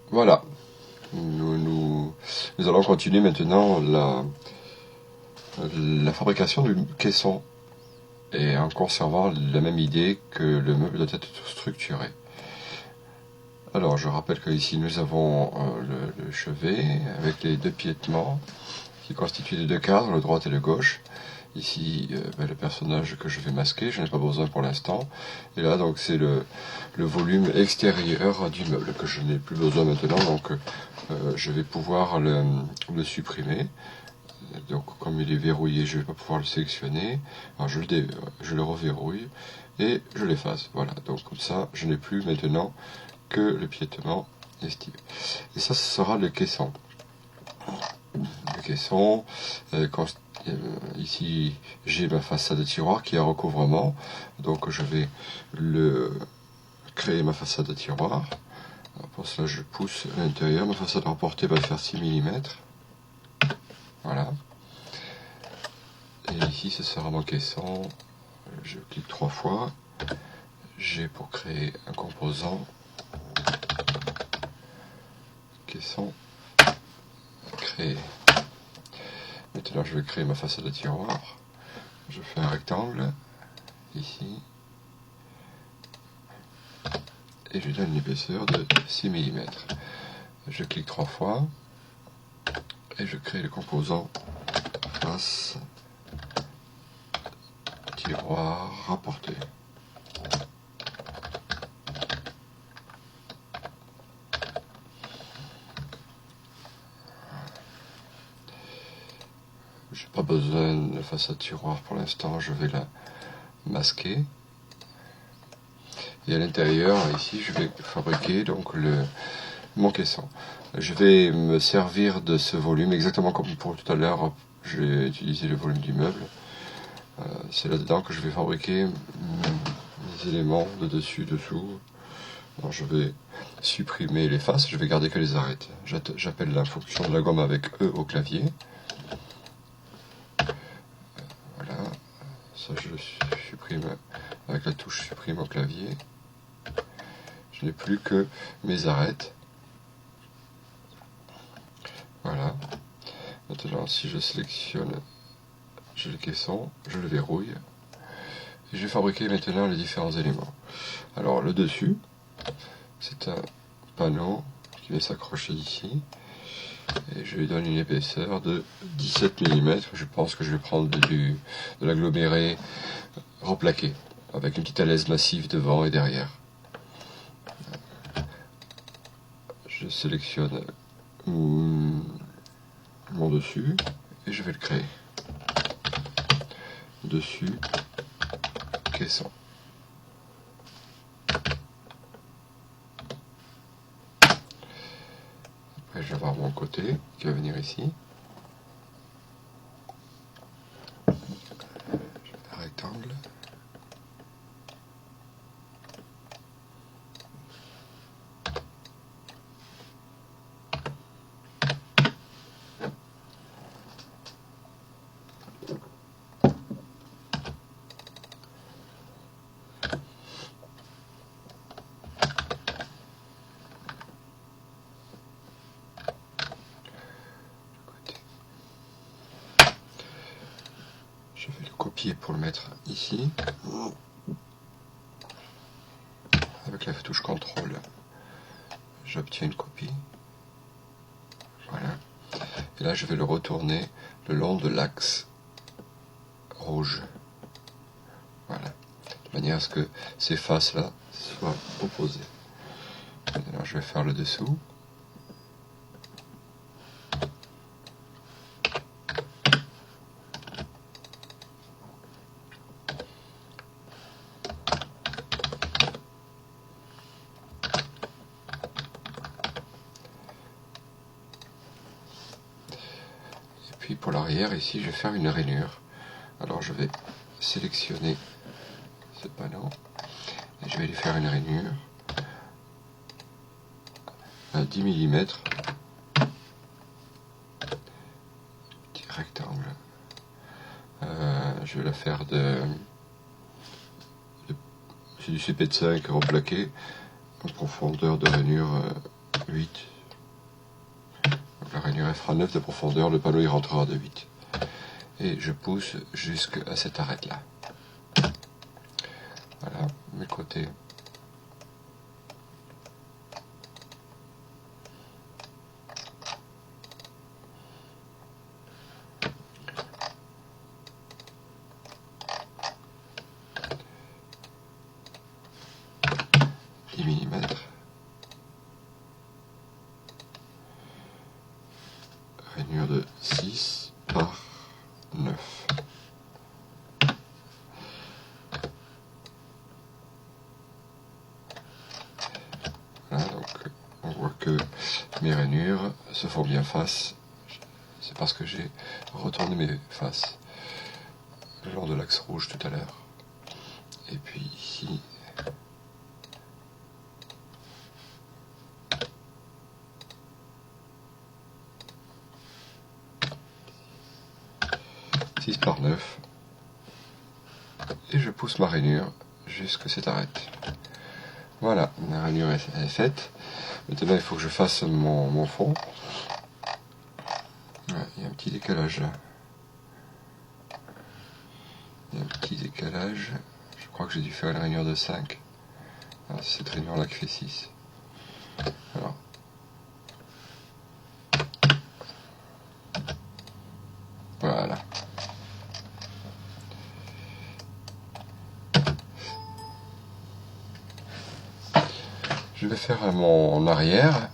Voilà, nous allons continuer maintenant la fabrication du caisson, et en conservant la même idée que le meuble doit être structuré. Alors je rappelle que ici nous avons le chevet avec les deux piétements qui constituent les deux cadres, le droit et le gauche. Ici le personnage que je vais masquer, je n'ai pas besoin pour l'instant. Et là donc c'est le volume extérieur du meuble que je n'ai plus besoin maintenant, donc je vais pouvoir le supprimer. Donc comme il est verrouillé, je ne vais pas pouvoir le sélectionner. Alors je le reverrouille et je l'efface. Voilà, donc comme ça je n'ai plus maintenant que le piétement estive. Et ça, ce sera le caisson. Le caisson, ici j'ai ma façade de tiroir qui a recouvrement, donc je vais créer ma façade de tiroir. Alors pour cela je pousse à l'intérieur, ma façade rapportée va faire 6 mm. Voilà. Et ici ce sera mon caisson. Je clique 3 fois. J'ai pour créer un composant caisson créé. Maintenant je vais créer ma façade de tiroir. Je fais un rectangle ici et je donne une épaisseur de 6 mm. Je clique 3 fois et je crée le composant face tiroir rapporté. Je n'ai pas besoin de façade tiroir pour l'instant, je vais la masquer. Et à l'intérieur, ici, je vais fabriquer donc mon caisson. Je vais me servir de ce volume exactement comme pour tout à l'heure. J'ai utilisé le volume du meuble. C'est là-dedans que je vais fabriquer les éléments de dessus, dessous. Alors je vais supprimer les faces, je vais garder que les arêtes. J'appelle la fonction de la gomme avec E au clavier. Voilà, ça je le supprime avec la touche supprime au clavier. Je n'ai plus que mes arêtes. Voilà. Maintenant, si je sélectionne, j'ai le caisson, je le verrouille. Et je vais fabriquer maintenant les différents éléments. Alors, le dessus, c'est un panneau qui va s'accrocher ici. Et je lui donne une épaisseur de 17 mm. Je pense que je vais prendre de l'aggloméré replaqué, avec une petite alaise massive devant et derrière. Je sélectionne mon dessus et je vais le créer. Dessus, caisson. Après, je vais avoir mon côté qui va venir ici. Je fais un rectangle. Je vais le copier pour le mettre ici. Avec la touche CTRL, j'obtiens une copie. Voilà. Et là, je vais le retourner le long de l'axe rouge. Voilà. De manière à ce que ces faces-là soient opposées. Maintenant, je vais faire le dessous. Puis pour l'arrière, ici, je vais faire une rainure. Alors je vais sélectionner ce panneau et je vais lui faire une rainure à 10 mm. Petit rectangle. Je vais la faire c'est du CP5 replaqué en profondeur de rainure 8. rainure elle fera 9 de profondeur, le panneau il rentrera de 8. Et je pousse jusqu'à cette arête là. Voilà, mes côtés. Millimètres. Rainure de 6 par 9. Voilà, donc on voit que mes rainures se font bien face. C'est parce que j'ai retourné mes faces le long de l'axe rouge tout à l'heure. Et puis ici, par 9 et je pousse ma rainure jusqu'à cette arête. Voilà, ma rainure est faite. Maintenant il faut que je fasse mon fond. Ouais, il y a un petit décalage là. Il y a un petit décalage. Je crois que j'ai dû faire une rainure de 5. Ah, c'est cette rainure là qui fait 6. Alors. Voilà. Je vais faire mon arrière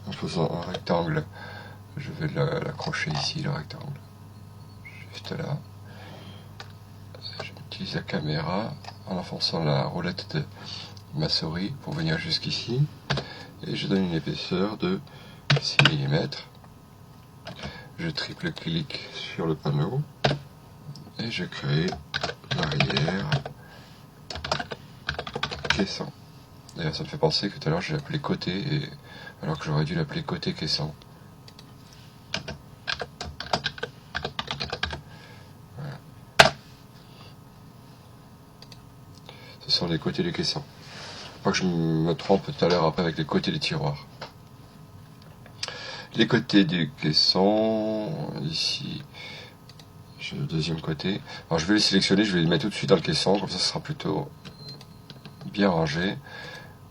en faisant un rectangle. Je vais l'accrocher ici, le rectangle. Juste là. J'utilise la caméra en enfonçant la roulette de ma souris pour venir jusqu'ici. Et je donne une épaisseur de 6 mm. Je triple-clique sur le panneau. Et je crée l'arrière caisson. D'ailleurs, ça me fait penser que tout à l'heure j'ai appelé côté, alors que j'aurais dû l'appeler côté caisson. Voilà. Ce sont les côtés du caisson. Pas que je me trompe tout à l'heure après avec les côtés des tiroirs. Les côtés du caisson, ici, j'ai le deuxième côté. Alors je vais les sélectionner, je vais les mettre tout de suite dans le caisson, comme ça ce sera plutôt bien rangé.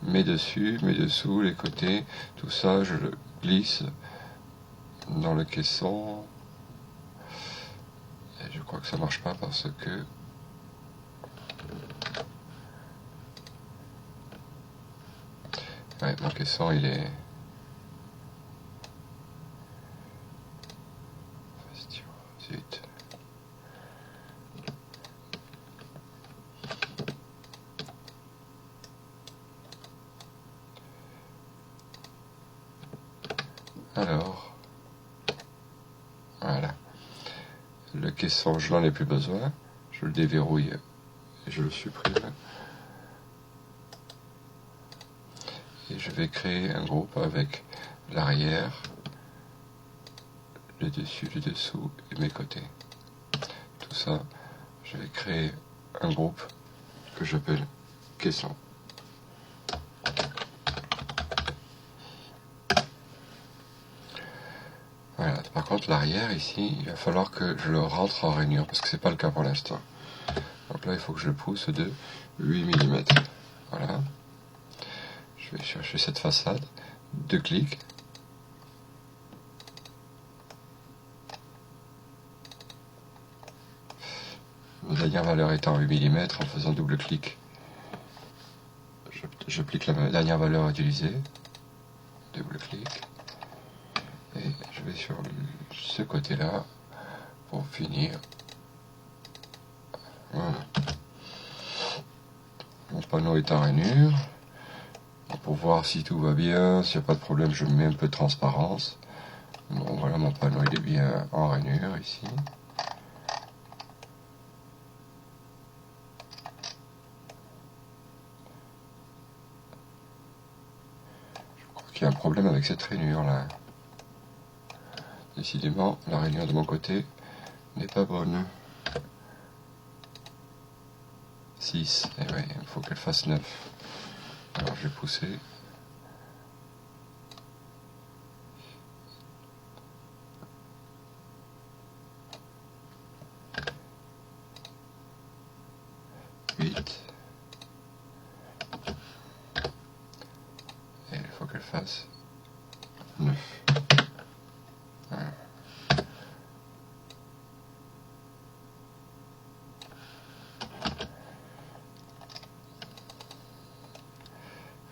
Mes dessus, mes dessous, les côtés, tout ça, je le glisse dans le caisson. Et je crois que ça marche pas parce que ouais, mon caisson il est zut. Alors, voilà. Le caisson, je n'en ai plus besoin. Je le déverrouille et je le supprime. Et je vais créer un groupe avec l'arrière, le dessus, le dessous et mes côtés. Tout ça, je vais créer un groupe que j'appelle caisson. Voilà. Par contre, l'arrière ici, il va falloir que je le rentre en rainure parce que c'est pas le cas pour l'instant. Donc là, il faut que je le pousse de 8 mm. Voilà. Je vais chercher cette façade. 2 clics. La dernière valeur étant 8 mm, en faisant double clic, j'applique la dernière valeur utilisée. Double clic. Et je vais sur ce côté-là pour finir. Voilà. Mon panneau est en rainure. Pour voir si tout va bien, s'il n'y a pas de problème, je mets un peu de transparence. Bon, voilà, mon panneau il est bien en rainure ici. Je crois qu'il y a un problème avec cette rainure là. Décidément, la rainure de mon côté n'est pas bonne. 6, et ouais, il faut qu'elle fasse 9. Alors je vais pousser. fasse 9. Voilà.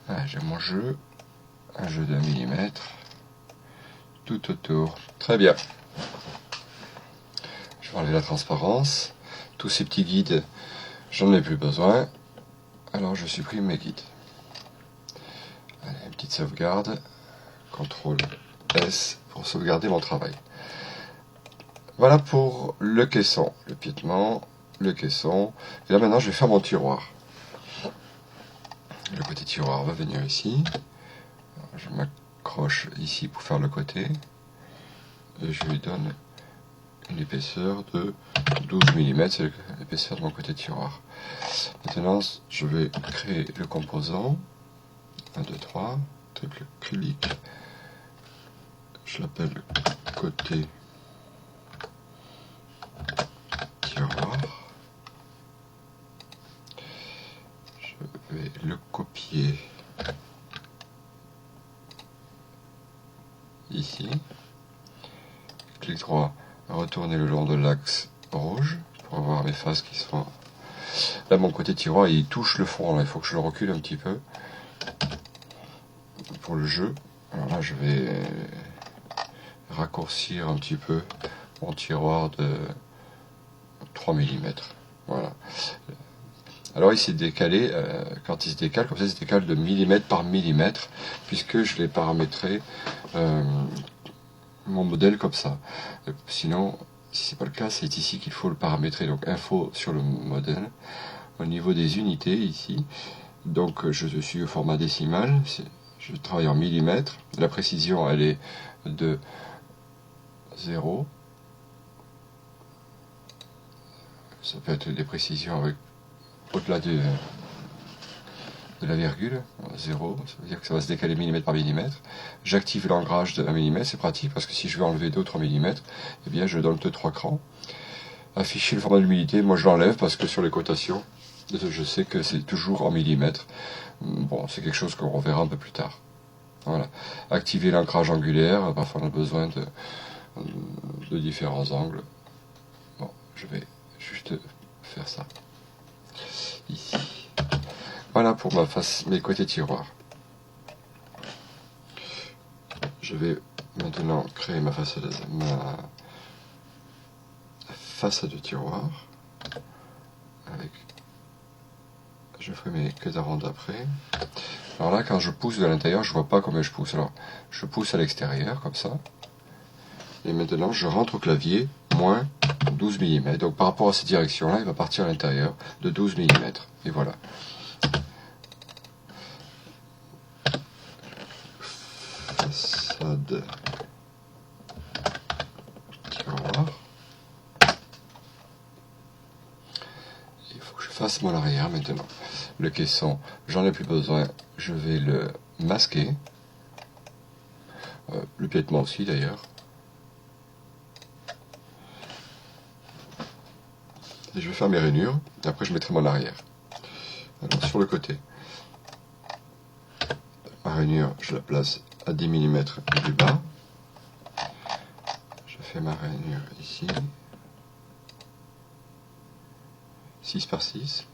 Voilà, j'ai mon jeu, un jeu de millimètres tout autour. Très bien. Je vais enlever la transparence. Tous ces petits guides, j'en ai plus besoin. Alors je supprime mes guides. Allez, une petite sauvegarde. CTRL S pour sauvegarder mon travail. Voilà pour le caisson, le piétement, le caisson. Et là maintenant je vais faire mon tiroir. Le côté tiroir va venir ici. Alors, je m'accroche ici pour faire le côté. Et je lui donne une épaisseur de 12 mm, c'est l'épaisseur de mon côté tiroir. Maintenant je vais créer le composant. 1, 2, 3, triple clic. Je l'appelle côté tiroir. Je vais le copier ici. Clic droit, retourner le long de l'axe rouge pour avoir mes faces qui sont... Là mon côté tiroir il touche le fond, là. Il faut que je le recule un petit peu pour le jeu. Alors là je vais raccourcir un petit peu mon tiroir de 3 mm. Voilà. Alors il s'est décalé, quand il se décale, comme ça il se décale de millimètre par millimètre, puisque je l'ai paramétré mon modèle comme ça. Sinon, si c'est pas le cas, c'est ici qu'il faut le paramétrer. Donc info sur le modèle, au niveau des unités ici. Donc je suis au format décimal, je travaille en millimètres. La précision elle est de 0. Ça peut être des précisions avec au-delà de la virgule, 0, ça veut dire que ça va se décaler millimètre par millimètre. J'active l'ancrage de 1 mm, c'est pratique parce que si je veux enlever 2 ou 3 mm, eh bien je donne 2-3 crans. Afficher le format d'humidité, moi je l'enlève parce que sur les cotations, je sais que c'est toujours en millimètres. Bon, c'est quelque chose qu'on reverra un peu plus tard. Voilà. Activer l'ancrage angulaire, parfois on a besoin de différents angles. Bon, je vais juste faire ça. Ici. Voilà pour mes côtés tiroirs. Je vais maintenant créer ma façade de tiroir. Je ferai mes queues rondes après. Alors là, quand je pousse de l'intérieur, je vois pas combien je pousse. Alors, je pousse à l'extérieur, comme ça. Et maintenant, je rentre au clavier, moins 12 mm. Donc, par rapport à cette direction-là, il va partir à l'intérieur de 12 mm. Et voilà. Façade tiroir. Il faut que je fasse mon arrière maintenant. Le caisson, j'en ai plus besoin. Je vais le masquer. Le piétement aussi d'ailleurs. Et je vais faire mes rainures. Et après je mettrai mon arrière. Alors sur le côté. Ma rainure, je la place à 10 mm du bas. Je fais ma rainure ici. 6 par 6.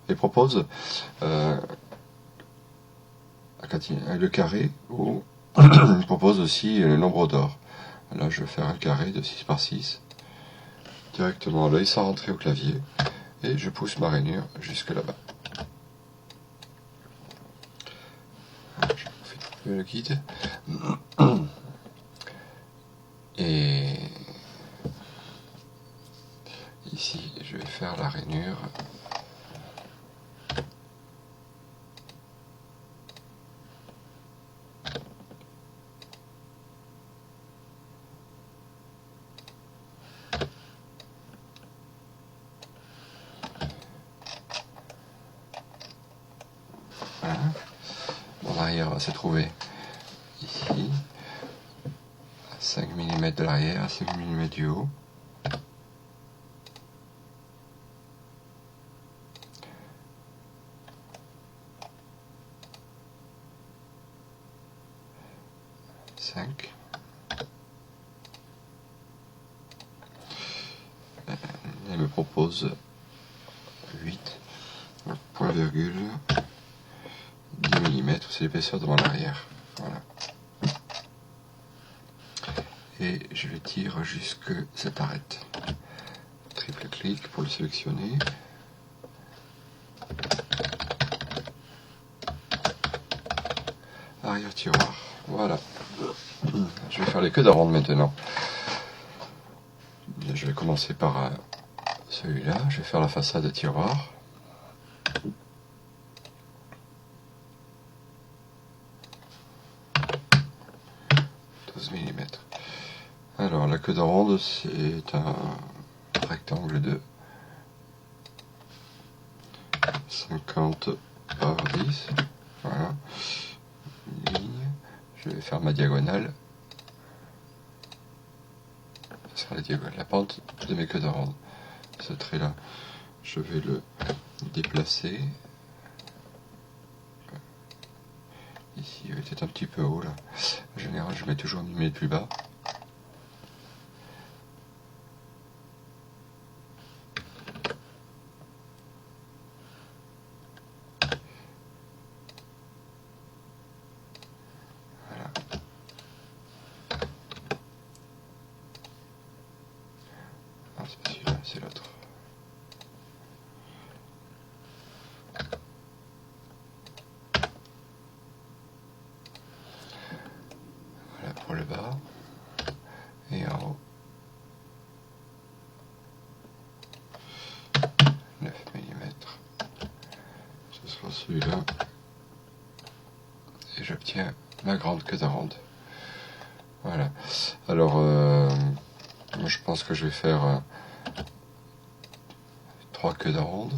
Et propose le carré ou je propose aussi le nombre d'or. Là je vais faire un carré de 6 par 6 directement à l'œil sans rentrer au clavier et je pousse ma rainure jusque là-bas. Je fais le guide et ici je vais faire la rainure. Voilà. Mon arrière va se trouver ici, à 5 mm de l'arrière, à 5 mm du haut. 5. Elle me propose 8. Point virgule 10 mm, c'est l'épaisseur devant l'arrière. Voilà. Et je le tire jusque cette arête. Triple clic pour le sélectionner. Arrière tiroir. Voilà. Je vais faire les queues d'aronde maintenant. Je vais commencer par celui-là. Je vais faire la façade tiroir. Mm. Alors la queue d'aronde, c'est un rectangle de 50 par 10. Voilà. Une ligne. Je vais faire ma diagonale. Ce sera la diagonale, la pente de mes queues d'aronde. Ce trait là, je vais le déplacer. Ici, il est peut-être un petit peu haut là. En général, je mets toujours 1 mm plus bas. Voilà. Ah, c'est pas celui-là, c'est l'autre. Voilà pour le bas. Et en haut. 9 mm. Ce sera celui-là. Et j'obtiens ma grande queue d'aronde. Voilà. Alors, je pense que je vais faire 3 queues d'aronde.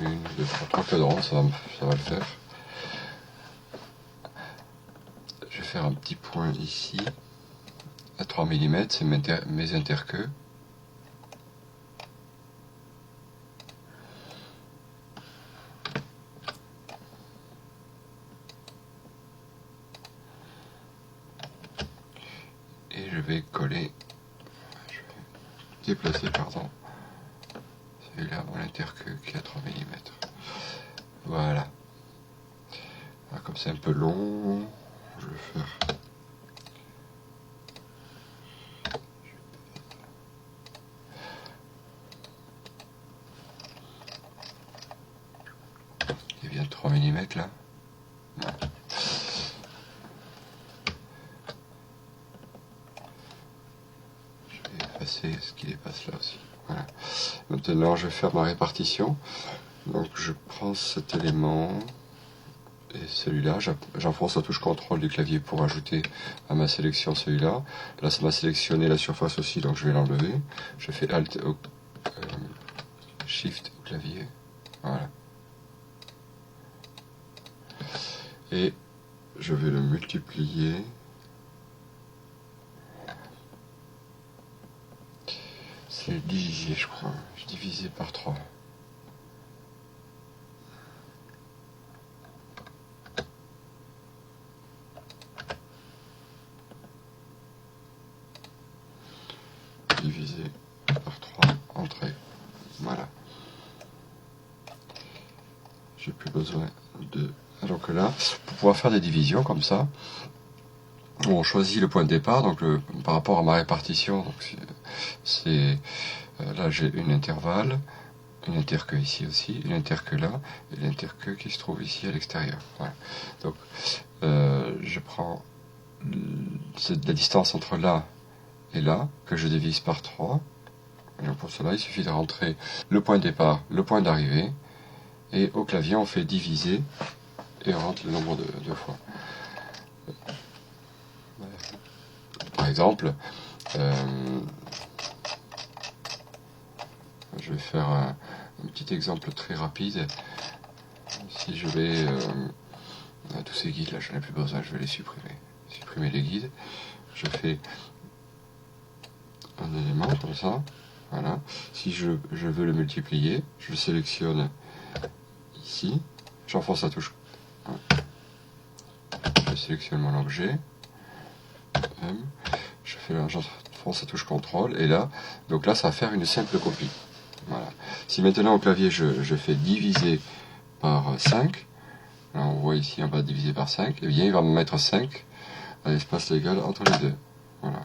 1, 2, 3 queues d'aronde, ça va le faire. Je vais faire un petit point ici, à 3 mm, c'est mes interqueues. Et je vais coller, je vais déplacer, pardon, celui-là, mon interqueux qui est à 3 mm. Voilà. Alors, comme c'est un peu long, je vais faire... Il y a bien 3 mm là. Non. Je vais effacer ce qui dépasse là aussi. Voilà. Maintenant, je vais faire ma répartition. Donc, je prends cet élément et celui-là. J'enfonce la touche CTRL du clavier pour ajouter à ma sélection celui-là. Là, ça m'a sélectionné la surface aussi, donc je vais l'enlever. Je fais Alt, Shift au clavier. Voilà. Et je vais le multiplier. C'est divisé, je crois. Je divisé par 3. Divisé par 3, entrée. Voilà. J'ai plus besoin de... Alors que là, pour pouvoir faire des divisions comme ça, on choisit le point de départ, donc par rapport à ma répartition, donc c'est là j'ai une intervalle, une interqueux ici aussi, une interqueux là, et l'interqueux qui se trouve ici à l'extérieur. Voilà. Donc je prends la distance entre là et là, que je divise par 3. Et pour cela, il suffit de rentrer le point de départ, le point d'arrivée, et au clavier, on fait diviser, et on rentre le nombre de fois. Par exemple, je vais faire un petit exemple très rapide. Si je vais... tous ces guides là, je n'en ai plus besoin, je vais les supprimer. Supprimer les guides. Je fais un élément comme ça. Voilà. Si je veux le multiplier, je le sélectionne ici. J'enfonce la touche sélectionne mon objet. Je fais j'enfonce la touche CTRL et là, donc là ça va faire une simple copie. Voilà. Si maintenant au clavier je fais diviser par 5, là on voit ici en bas divisé par 5, et bien il va me mettre 5 à l'espace légal entre les deux. Voilà.